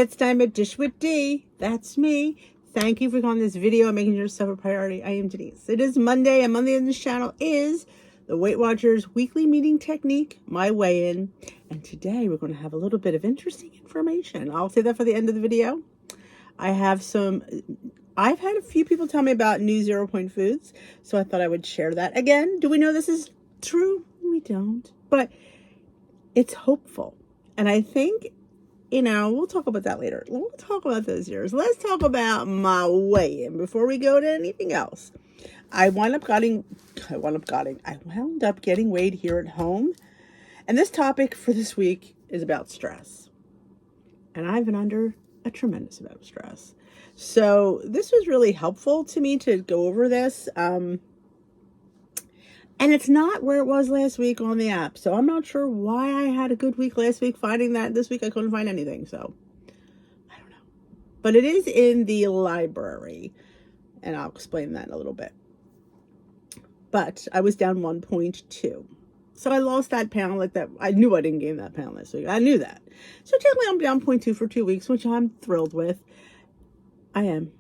it's time at Dish with D. That's me. Thank you for calling this video and making yourself a priority. I am Denise. It is Monday, and Monday on this channel is the Weight Watchers weekly meeting technique, my weigh-in. And today we're going to have a little bit of interesting information. I'll say that for the end of the video. I've had a few people tell me about new 0 point foods, so I thought I would share that. Again, do we know this is true? We don't. But it's hopeful. And I think, we'll talk about that later. We'll talk about those years. Let's talk about my weigh-in before we go to anything else. I wound up getting weighed here at home. And this topic for this week is about stress. And I've been under a tremendous amount of stress. So this was really helpful to me to go over this. And it's not where it was last week on the app. So I'm not sure why I had a good week last week finding that. This week I couldn't find anything. So I don't know. But it is in the library. And I'll explain that in a little bit. But I was down 1.2. So I lost that pound like that. I knew I didn't gain that pound last week. I knew that. So technically I'm down 0.2 for 2 weeks, which I'm thrilled with. I am.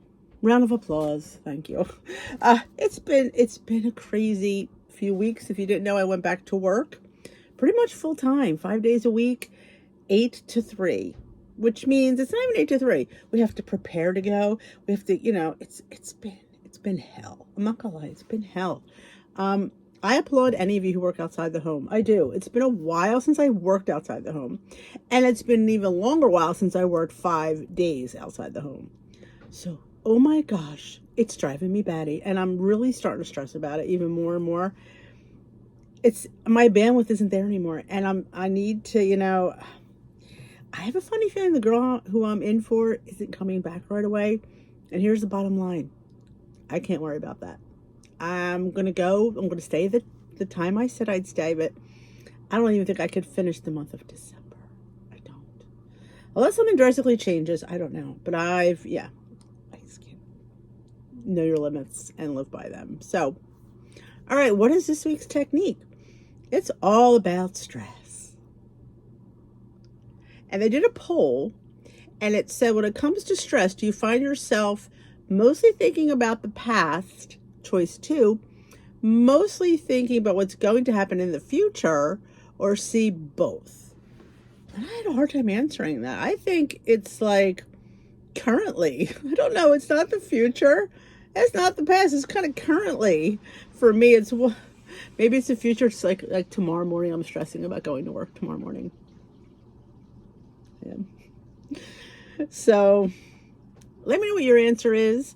Round of applause. Thank you. It's been a crazy few weeks. If you didn't know, I went back to work pretty much full time, 5 days a week, 8 to 3, which means it's not even 8 to 3. We have to prepare to go. We have to, it's been hell. I'm not gonna lie, it's been hell. I applaud any of you who work outside the home. I do. It's been a while since I worked outside the home, and it's been an even longer while since I worked 5 days outside the home. So, oh my gosh, it's driving me batty, and I'm really starting to stress about it even more and more. My bandwidth isn't there anymore, and I need to, I have a funny feeling the girl who I'm in for isn't coming back right away. And here's the bottom line. I can't worry about that. I'm going to stay the time I said I'd stay, but I don't even think I could finish the month of December. I don't. Unless something drastically changes, I don't know. But I just can't know your limits and live by them. So, all right, what is this week's technique? It's all about stress. And they did a poll, and it said, when it comes to stress, do you find yourself mostly thinking about the past, choice 2, mostly thinking about what's going to happen in the future, or C, both? And I had a hard time answering that. I think it's like currently. I don't know. It's not the future. It's not the past. It's kind of currently. For me, maybe it's the future. It's like tomorrow morning. I'm stressing about going to work tomorrow morning. Yeah. So let me know what your answer is.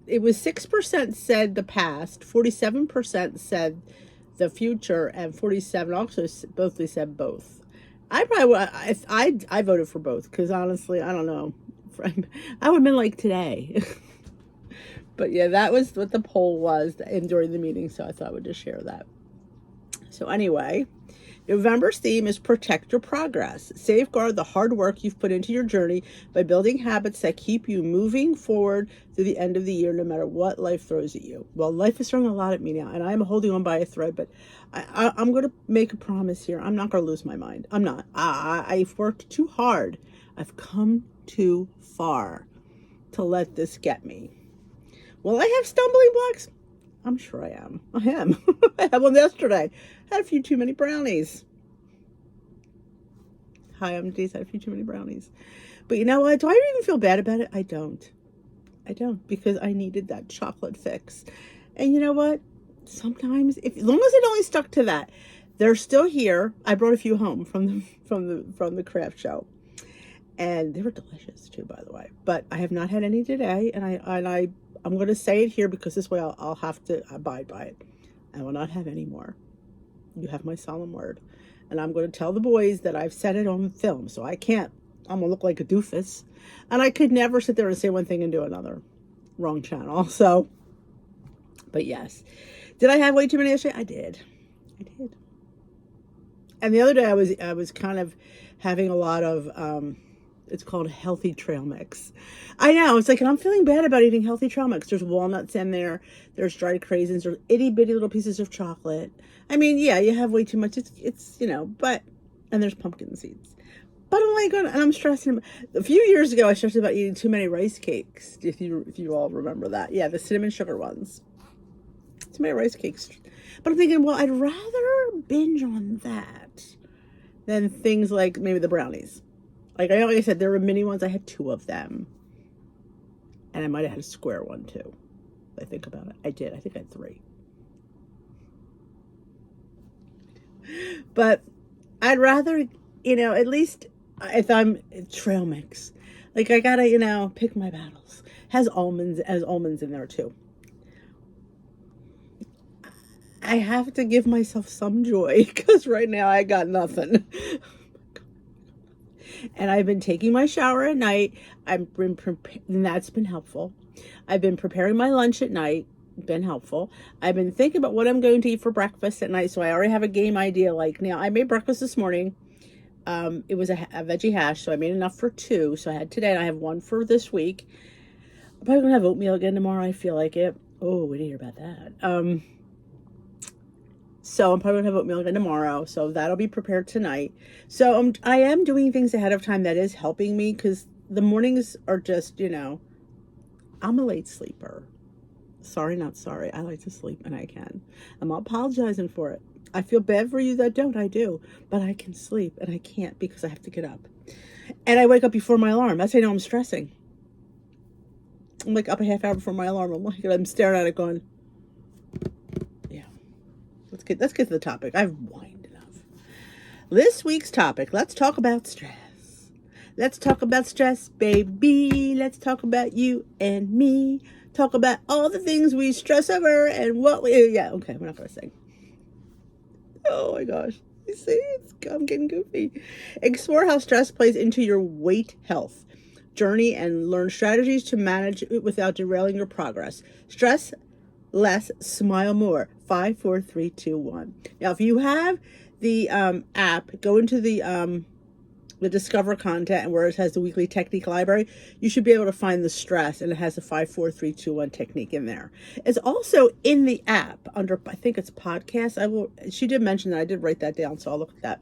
It was 6% said the past, 47% said the future, and 47 also both said both. I voted for both because honestly, I don't know. I would have been like today. But yeah, that was what the poll was during the meeting, so I thought I would just share that. So anyway, November's theme is protect your progress. Safeguard the hard work you've put into your journey by building habits that keep you moving forward through the end of the year, no matter what life throws at you. Well, life is throwing a lot at me now, and I'm holding on by a thread, but I'm going to make a promise here. I'm not going to lose my mind. I'm not. I've worked too hard. I've come too far to let this get me. Will I have stumbling blocks? I'm sure I am. I am. I had one yesterday. Had a few too many brownies. Hi, I'm Denise. Had a few too many brownies. But you know what? Do I even feel bad about it? I don't. Because I needed that chocolate fix. And you know what? Sometimes, as long as it only stuck to that, they're still here. I brought a few home from the craft show. And they were delicious too, by the way. But I have not had any today, and I'm going to say it here because this way I'll have to abide by it. I will not have any more. You have my solemn word. And I'm going to tell the boys that I've said it on film, so I'm going to look like a doofus. And I could never sit there and say one thing and do another. Wrong channel. So, but yes. Did I have way too many yesterday? I did. And the other day I was kind of having a lot of, it's called healthy trail mix. I know, it's like, and I'm feeling bad about eating healthy trail mix. There's walnuts in there, there's dried craisins, there's itty bitty little pieces of chocolate. I mean, yeah, you have way too much. It's but, and there's pumpkin seeds. But I'm like, and I'm stressing. A few years ago, I stressed about eating too many rice cakes. If you all remember that, yeah, the cinnamon sugar ones. Too many rice cakes. But I'm thinking, well, I'd rather binge on that than things like maybe the brownies. Like I said, there were mini ones. I had 2 of them, and I might have had a square one too. If I think about it, I did. I think I had 3. But I'd rather, at least if I'm trail mix, like I gotta, pick my battles. Has almonds in there too. I have to give myself some joy because right now I got nothing. And I've been taking my shower at night. And that's been helpful. I've been preparing my lunch at night. Been helpful. I've been thinking about what I'm going to eat for breakfast at night, so I already have a game idea. Like now, I made breakfast this morning. It was a veggie hash, so I made enough for 2. So I had today, and I have 1 for this week. I'm probably gonna have oatmeal again tomorrow. I feel like it. Oh, we didn't hear about that. So I'm probably gonna have oatmeal again tomorrow. So that'll be prepared tonight. So I am doing things ahead of time that is helping me because the mornings are just, I'm a late sleeper. Sorry, not sorry. I like to sleep and I can. I'm not apologizing for it. I feel bad for you that don't. I do. But I can sleep and I can't because I have to get up. And I wake up before my alarm. That's how I know I'm stressing. I'm like up a half hour before my alarm. I'm staring at it going, yeah. Let's get to the topic. I've whined enough. This week's topic, let's talk about stress. Let's talk about stress, baby. Let's talk about you and me. Talk about all the things we stress over and what we... Yeah, okay, we're not going to sing. Oh my gosh. You see, I'm getting goofy. Explore how stress plays into your weight health journey and learn strategies to manage it without derailing your progress. Stress less, smile more. 5, 4, 3, 2, 1. Now, if you have the app, go into the Discover content and where it has the weekly technique library, you should be able to find the stress, and it has the 5, 4, 3, 2, 1 technique in there. It's also in the app under, I think it's podcasts. She did mention that. I did write that down, so I'll look at that.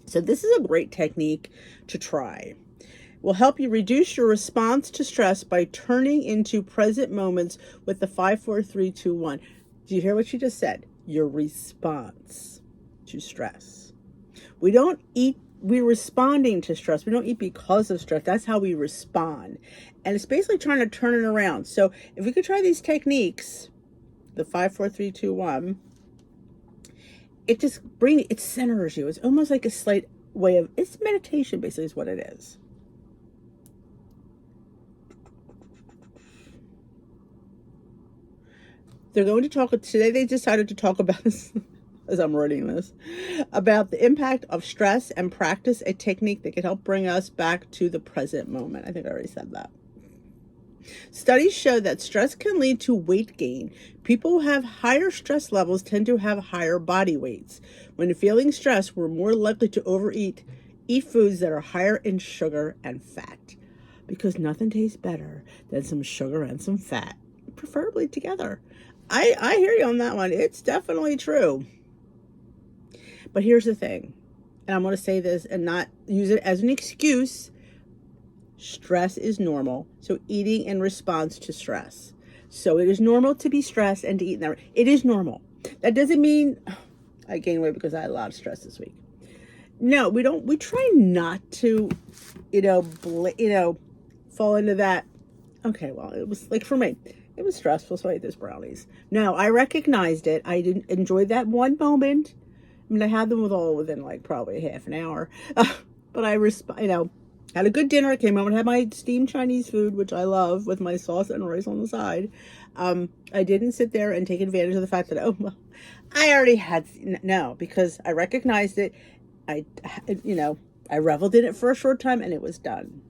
So this is a great technique to try. Will help you reduce your response to stress by turning into present moments with the 5, 4, 3, 2, 1. Do you hear what she just said? Your response to stress. We're responding to stress. We don't eat because of stress. That's how we respond. And it's basically trying to turn it around. So if we could try these techniques, the 5, 4, 3, 2, 1, it centers you. It's almost like a slight way of, it's meditation basically is what it is. They're going to talk, today they decided to talk about this, as I'm writing this, about the impact of stress and practice a technique that can help bring us back to the present moment. I think I already said that. Studies show that stress can lead to weight gain. People who have higher stress levels tend to have higher body weights. When feeling stressed, we're more likely to eat foods that are higher in sugar and fat, because nothing tastes better than some sugar and some fat, preferably together. I hear you on that one. It's definitely true. But here's the thing, and I'm going to say this and not use it as an excuse. Stress is normal. So eating in response to stress. So it is normal to be stressed and to eat in that. It is normal. That doesn't mean I gained weight because I had a lot of stress this week. No, we don't. We try not to, fall into that. Okay, well, it was like for me, it was stressful, so I ate those brownies. No, I recognized it. I didn't enjoy that one moment. I mean, I had them within like probably half an hour. But I had a good dinner. I came home and had my steamed Chinese food, which I love, with my sauce and rice on the side. I didn't sit there and take advantage of the fact that, I already had, no, because I recognized it. I reveled in it for a short time and it was done.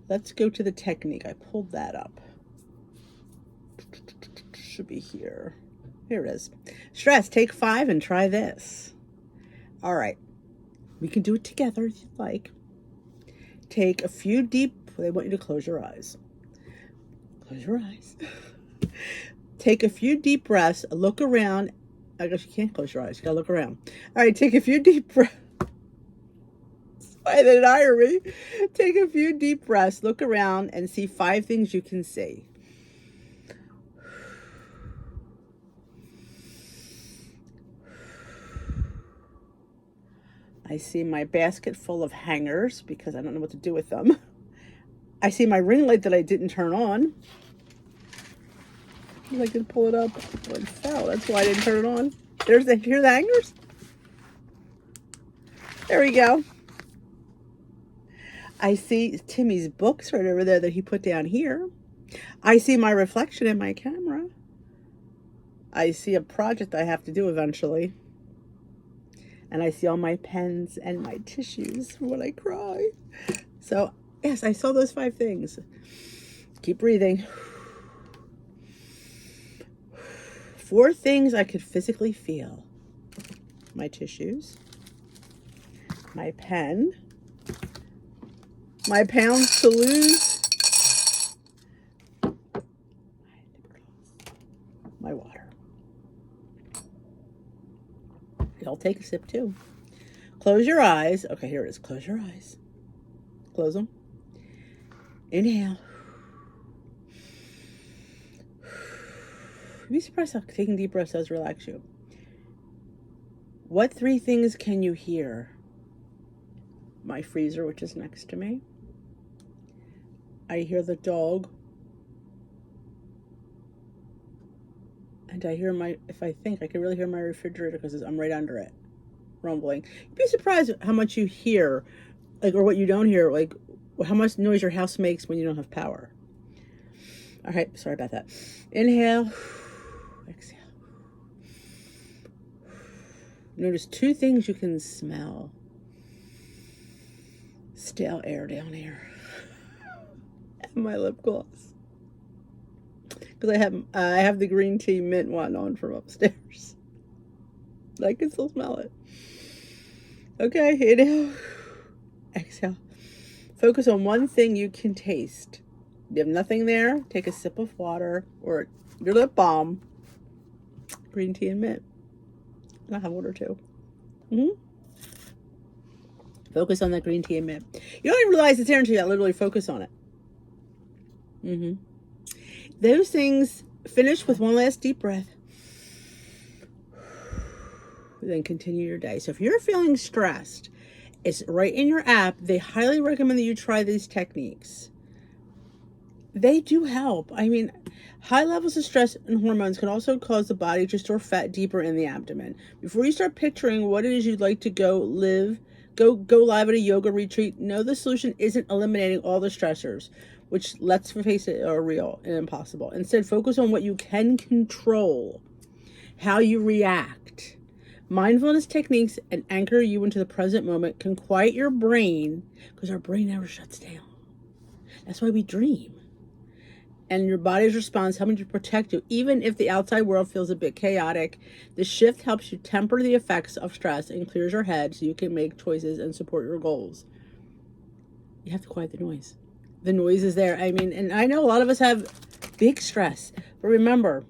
Let's go to the technique. I pulled that up. Should be here. Here it is. Stress, take 5 and try this. All right. We can do it together if you'd like. Take a few they want you to close your eyes. Close your eyes. Take a few deep breaths, look around, I guess you can't close your eyes. You gotta look around. All right, take a few deep breaths. Why did it hire me? Take a few deep breaths. Look around and see 5 things you can see. I see my basket full of hangers because I don't know what to do with them. I see my ring light that I didn't turn on. I can pull it up. Oh, it fell. That's why I didn't turn it on. Here's the hangers. There we go. I see Timmy's books right over there that he put down here. I see my reflection in my camera. I see a project I have to do eventually. And I see all my pens and my tissues when I cry. So, yes, I saw those 5 things. Keep breathing. 4 things I could physically feel. My tissues. My pen. My pounds to lose. My water. I'll take a sip too. Close your eyes. Okay, here it is. Close your eyes. Close them. Inhale. You'd be surprised how taking deep breaths does relax you. What 3 things can you hear? My freezer, which is next to me. I hear the dog. And I hear if I think, I can really hear my refrigerator because I'm right under it, rumbling. You'd be surprised how much you hear, or what you don't hear, how much noise your house makes when you don't have power. All right, sorry about that. Inhale, exhale. Notice 2 things you can smell. Stale air down here. And my lip gloss. Because I have the green tea mint one on from upstairs. I can still smell it. Okay, inhale, exhale. Focus on 1 thing you can taste. If you have nothing there, take a sip of water or your lip balm. Green tea and mint. I'll have water too. Focus on that green tea and mint. You don't even realize it's there until you literally focus on it. Those things, finish with 1 last deep breath. Then continue your day. So if you're feeling stressed, it's right in your app. They highly recommend that you try these techniques. They do help. I mean, high levels of stress and hormones can also cause the body to store fat deeper in the abdomen. Before you start picturing what it is you'd like to go live at a yoga retreat, know the solution isn't eliminating all the stressors, which, let's face it, are real and impossible. Instead, focus on what you can control, how you react. Mindfulness techniques and anchor you into the present moment can quiet your brain, because our brain never shuts down. That's why we dream. And your body's response helping to protect you, even if the outside world feels a bit chaotic. The shift helps you temper the effects of stress and clears your head so you can make choices and support your goals. You have to quiet the noise. The noise is there. I mean, and I know a lot of us have big stress, but remember,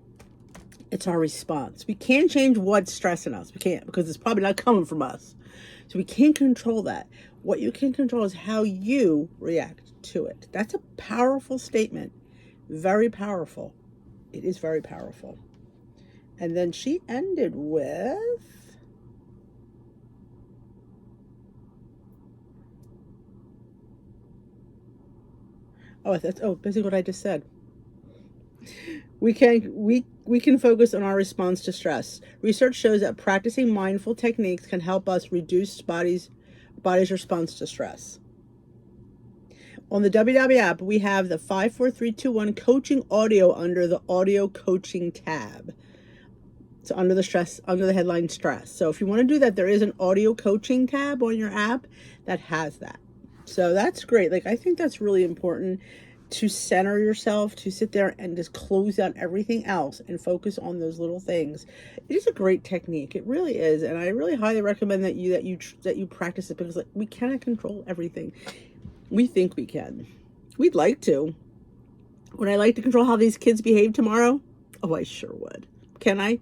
it's our response. We can't change what's stressing us. We can't, because it's probably not coming from us. So we can't control that. What you can control is how you react to it. That's a powerful statement. Very powerful. It is very powerful. And then she ended with, basically what I just said. We can focus on our response to stress. Research shows that practicing mindful techniques can help us reduce body's response to stress. On the WW app, we have the 54321 coaching audio under the audio coaching tab. It's under the headline stress. So if you want to do that, there is an audio coaching tab on your app that has that. So that's great. I think that's really important, to center yourself, to sit there and just close out everything else and focus on those little things. It is a great technique. It really is. And I really highly recommend that you practice it, because we cannot control everything. We think we can. We'd like to. Would I like to control how these kids behave tomorrow? Oh, I sure would. Can I?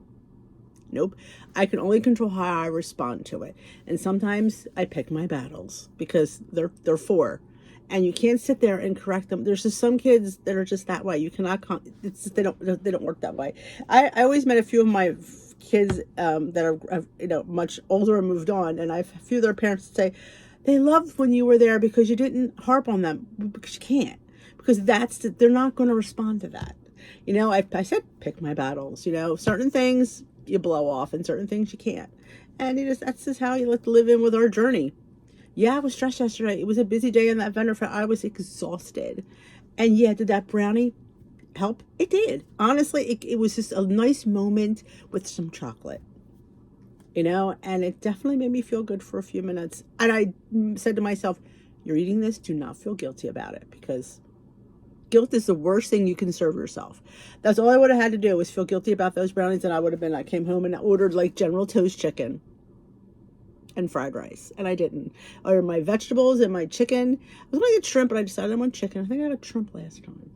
Nope. I can only control how I respond to it. And sometimes I pick my battles because they're 4. And you can't sit there and correct them. There's just some kids that are just that way. You cannot. It's just, they don't work that way. I always met a few of my kids that are much older and moved on, and I've a few of their parents say they loved when you were there because you didn't harp on them, because you can't, because they're not going to respond to that. I said pick my battles. Certain things you blow off, and certain things you can't, and that's just how you live in with our journey. Yeah, I was stressed yesterday. It was a busy day in that vendor fair. I was exhausted. And yeah, did that brownie help? It did. Honestly, it was just a nice moment with some chocolate. And it definitely made me feel good for a few minutes. And I said to myself, you're eating this, do not feel guilty about it, because guilt is the worst thing you can serve yourself. That's all I would have had to do, was feel guilty about those brownies, and I came home and ordered like General Tso's chicken and fried rice, and I didn't. Or my vegetables and my chicken. I was going to get shrimp, but I decided I want chicken. I think I got shrimp last time.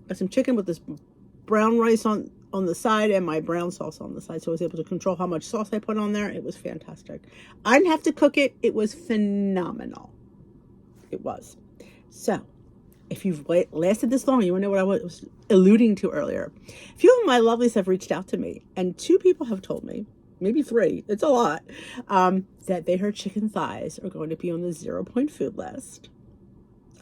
Got some chicken with this brown rice on the side and my brown sauce on the side, so I was able to control how much sauce I put on there. It was fantastic. I didn't have to cook it. It was phenomenal. It was. So, if you've lasted this long, you want to know what I was alluding to earlier. A few of my lovelies have reached out to me, and 2 people have told me, maybe 3, it's a lot, that they heard chicken thighs are going to be on the 0-point food list.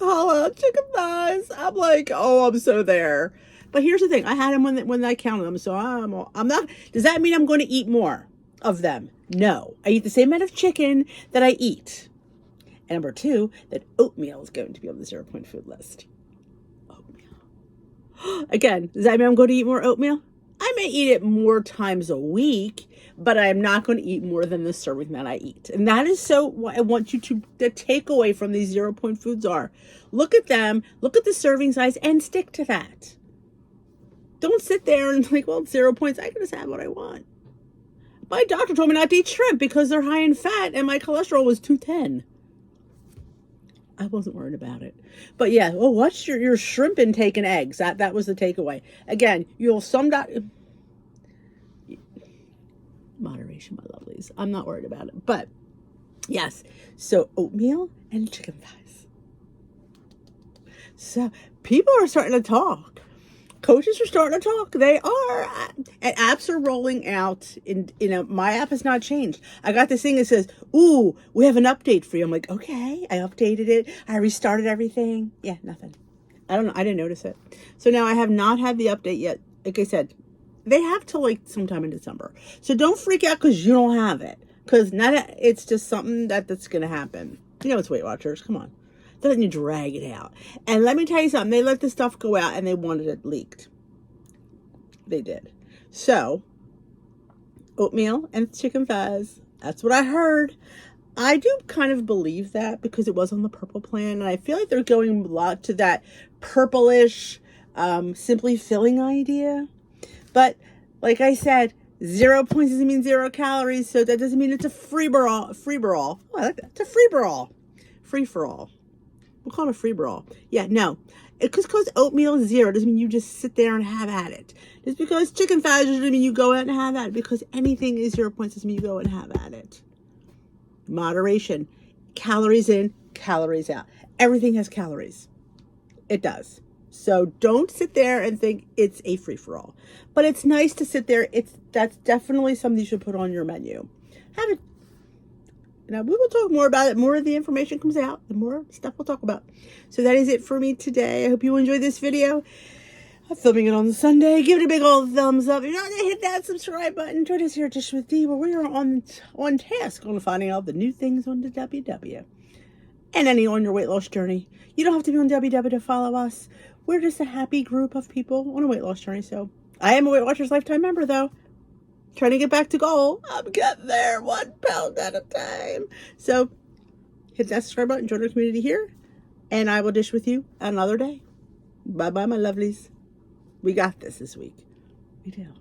Oh, chicken thighs. I'm like, oh, I'm so there. But here's the thing. I had them when I counted them, so I'm not. Does that mean I'm going to eat more of them? No. I eat the same amount of chicken that I eat. And number 2, that oatmeal is going to be on the 0-point food list. Oatmeal. Again, does that mean I'm going to eat more oatmeal? I may eat it more times a week, but I'm not going to eat more than the serving that I eat. And that is so what I want you to, the takeaway from these 0-point foods are. Look at them, look at the serving size, and stick to that. Don't sit there and think, well, 0 points, I can just have what I want. My doctor told me not to eat shrimp because they're high in fat, and my cholesterol was 210. I wasn't worried about it. But yeah, well, watch your shrimp intake and eggs. That was the takeaway. Again, moderation, my lovelies. I'm not worried about it. But yes, so oatmeal and chicken thighs. So people are starting to talk. Coaches are starting to talk. They are. And apps are rolling out. My app has not changed. I got this thing that says, ooh, we have an update for you. I'm like, okay. I updated it. I restarted everything. Yeah, nothing. I don't know. I didn't notice it. So now I have not had the update yet. Like I said, they have till like sometime in December. So don't freak out because you don't have it. Because it's just something that's going to happen. It's Weight Watchers. Come on. Doesn't you drag it out. And let me tell you something. They let this stuff go out and they wanted it leaked. They did. So, oatmeal and chicken thighs. That's what I heard. I do kind of believe that because it was on the purple plan. And I feel like they're going a lot to that purplish, simply filling idea. But like I said, 0 points doesn't mean 0 calories. So that doesn't mean it's a free for all. Oh, I like that. It's a free for all. Free for all. We'll call it a free brawl. Yeah, no. Because oatmeal is 0 doesn't mean you just sit there and have at it. Just because chicken thighs doesn't mean you go out and have at it. Because anything is 0 points doesn't mean you go and have at it. Moderation. Calories in, calories out. Everything has calories. It does. So don't sit there and think it's a free-for-all. But it's nice to sit there. That's definitely something you should put on your menu. Have it. Now, we will talk more about it. More of the information comes out, the more stuff we'll talk about. So that is it for me today. I hope you enjoyed this video. I'm filming it on Sunday. Give it a big old thumbs up. You know, hit that subscribe button. Join us here at Dish with D, where we are on task on finding out the new things on the WW. And any on your weight loss journey. You don't have to be on WW to follow us. We're just a happy group of people on a weight loss journey. So I am a Weight Watchers lifetime member, though. Trying to get back to goal. I'm getting there 1 pound at a time. So hit that subscribe button, join our community here, and I will dish with you another day. Bye-bye, my lovelies. We got this week. We do.